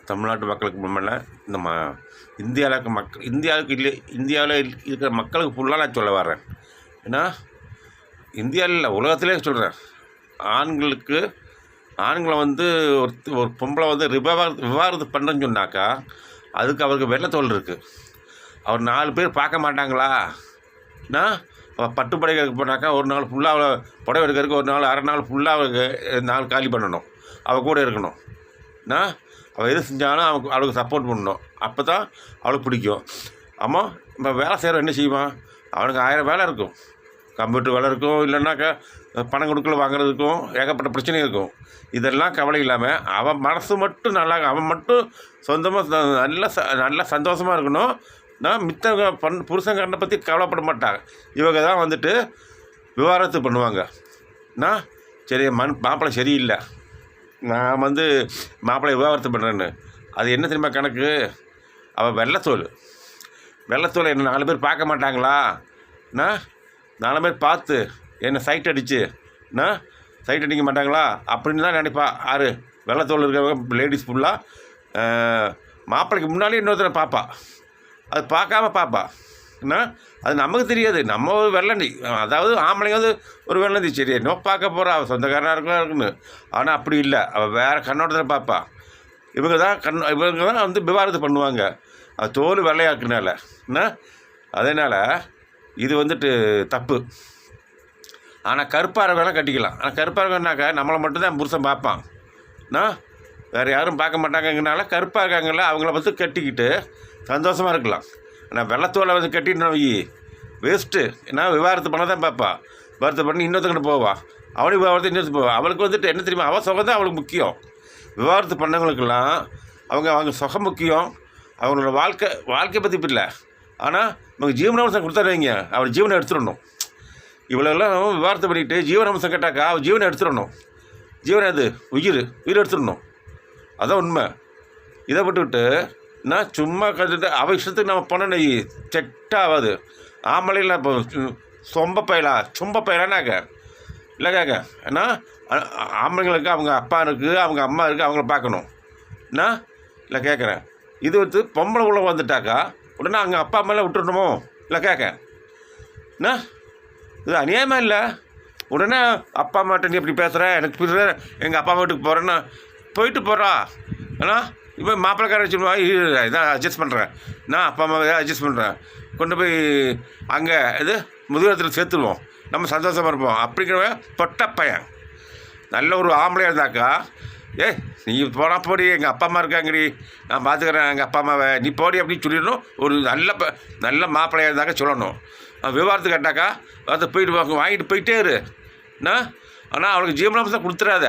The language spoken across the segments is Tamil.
தமிழ்நாட்டு மக்களுக்கு மட்டுமல்ல, நம்ம இந்தியாவுக்கு இல்லை, இந்தியாவில் இருக்கிற மக்களுக்கு ஃபுல்லாக நான் சொல்ல வரேன். ஏன்னா இந்தியாவில் இல்லை, உலகத்திலே சொல்கிறேன். ஆண்களை வந்து ஒரு பொம்பளை வந்து விவாகரத்து பண்ணுறேன்னு சொன்னாக்கா அதுக்கு அவருக்கு வெள்ளத்தோல் இருக்குது. அவர் 4 பேர் பார்க்க மாட்டாங்களா? பட்டு புடவை எடுக்க போனாக்கா ஒரு நாள் ஃபுல்லாக அவளை புடவை எடுக்கிறதுக்கு ஒரு நாள் அரை நாள் ஃபுல்லாக அவளுக்கு நாள் காலி பண்ணணும், அவள் கூட இருக்கணும். அவள் எது செஞ்சாலும் அவளுக்கு சப்போர்ட் பண்ணணும். அப்போ தான் அவளுக்கு பிடிக்கும். ஆமாம், இப்போ வேலை செய்கிறவன் என்ன செய்வான்? அவனுக்கு 1000 வேலை இருக்கும். கம்ப்யூட்டர் வேலை இருக்கும், இல்லைன்னாக்கா பணம் கொடுக்கல வாங்குறதுக்கும் ஏகப்பட்ட பிரச்சனை இருக்கும். இதெல்லாம் கவலை இல்லாமல் அவன் மனசு மட்டும் நல்லா, அவன் மட்டும் சொந்தமாக நல்லா சந்தோஷமாக இருக்கணும். மித்த புருஷங்காரனை பற்றி கவலைப்பட மாட்டாங்க. இவங்க தான் வந்துட்டு விவாகரத்து பண்ணுவாங்க. சரி, மாப்பிள்ளை சரியில்லை, நான் வந்து மாப்பிள்ளை விவாகரத்து பண்ணுறேன்னு. அது என்ன தெரியுமா கணக்கு? அவள் வெள்ளத்தோல் என்ன 4 பேர் பார்க்க மாட்டாங்களா? 4 பேர் பார்த்து என்னை சைட் அடித்து சைட் அடிக்க மாட்டாங்களா அப்படின்னு தான் நினைப்பா. யார் வெள்ளத்தோல் இருக்கிறவங்க லேடிஸ் ஃபுல்லாக மாப்பிள்ளைக்கு முன்னாலே இன்னொருத்தரை பார்ப்பா. அது பார்க்காம பார்ப்பா. அது நமக்கு தெரியாது, நம்ம ஒரு வெள்ளந்தி. அதாவது ஆம்பளைங்க வந்து ஒரு வெள்ளந்தி, சரி என்னோ பார்க்க போகிறா, அவள் சொந்தக்காரனாக இருக்குன்னு. ஆனால் அப்படி இல்லை, அவள் வேறு கண்ணோட்டத்தில் பார்ப்பா. இவங்க தான் வந்து விவாகரத்து பண்ணுவாங்க. அது தோல் வெள்ளையாக்குனால. அதனால் இது வந்துட்டு தப்பு. ஆனால் கருப்பார வேணால் கட்டிக்கலாம். ஆனால் கருப்பார வேணாக்கா நம்மளை மட்டும்தான் புருஷன் பார்ப்பான். வேறு யாரும் பார்க்க மாட்டாங்கங்கனால கருப்பாக இருக்காங்கல்ல அவங்கள வந்து கட்டிக்கிட்டு சந்தோஷமாக இருக்கலாம். ஆனால் வெள்ளத்தோலை வந்து கட்டிட்டு வேஸ்ட்டு. ஏன்னா விவாகரத்து பண்ண தான் பார்ப்பா. விவாகரத்து பண்ணி இன்னொருத்தங்கிட்ட போவா, அவனுக்கு விவாகரத்து இன்னொருத்து போவா. அவளுக்கு வந்துட்டு என்ன தெரியுமா, அவள் சுகம் தான் அவளுக்கு முக்கியம். விவாகரத்து பண்ணவங்களுக்கெல்லாம் அவங்க சுகம் முக்கியம், அவங்களோட வாழ்க்கை பற்றி இல்லை. ஆனால் அவங்க ஜீவனாம்சம் கொடுத்தாருங்க, அவள் ஜீவனை எடுத்துடணும். இவ்வளோலாம் விவாகரத்து பண்ணிக்கிட்டு ஜீவனாம்சம் கேட்டாக்கா அவள் ஜீவனை எடுத்துடணும். ஜீவனை அது உயிர் எடுத்துடணும். அதான் உண்மை. இதை விட்டுவிட்டு சும்மா கற்றுட்டு அவள் இஷ்டத்துக்கு நம்ம பண்ண செட் ஆகாது. ஆம்பளையில் இப்போ சொம்ப பயலானாக்க இல்லைக்காக்க. ஏன்னா ஆம்பளைங்களுக்கு அவங்க அப்பா இருக்குது, அவங்க அம்மா இருக்குது, அவங்கள பார்க்கணும். இல்லை கேட்குறேன். இது வந்து பொம்பளை உள்ள வந்துட்டாக்கா உடனே அவங்க அப்பா அம்மாலாம் விட்டுடணுமோ? இல்லை கேட்க. இது அநியாயமாக இல்லை? உடனே அப்பா அம்மாட்ட நீ எப்படி பேசுகிற, எனக்கு புரியுற, எங்கள் அப்பா வீட்டுக்கு போகிறேன்னா போயிட்டு போகிறா. ஏன்னா இப்போ மாப்பிள்ளைக்கார வச்சுருவா, இதான் அட்ஜஸ்ட் பண்ணுறேன், நான் அப்பா அம்மாவை அட்ஜஸ்ட் பண்ணுறேன், கொண்டு போய் அங்கே முதுகத்தில் சேர்த்துருவோம், நம்ம சந்தோஷமாக இருப்போம் அப்படிங்கிற பொட்ட பையன். நல்ல ஒரு ஆம்பளையாக இருந்தாக்கா, நீ போடி, எங்கள் அப்பா அம்மா இருக்காங்கடி, நான் பார்த்துக்கிறேன் எங்கள் அப்பா அம்மாவை, நீ போடி அப்படின்னு சொல்லிடணும். ஒரு நல்ல மாப்பிள்ளையாக இருந்தாக்கா சொல்லணும். விவாகரத்து கேட்டாக்கா அதை போயிட்டு வாங்கிட்டு போயிட்டே இரு. ஆனால் அவளுக்கு ஜீவனாம்சம் கொடுத்துடாத.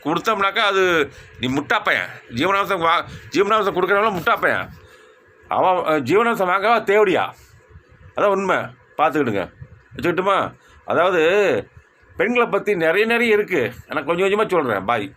கொடுத்தோம்னாக்கா அது நீ முட்டா பையன். ஜீவனாம்சம் கொடுக்குறவங்கள முட்டா பையன். அவன் ஜீவனாம்சம் வாங்கவா தேவடியா? அதான் உண்மை. பார்த்துக்கிடுங்க, வச்சுக்கிட்டுமா? அதாவது பெண்களை பற்றி நிறைய இருக்குது. ஆனால் கொஞ்சம் கொஞ்சமாக சொல்கிறேன். பாய்.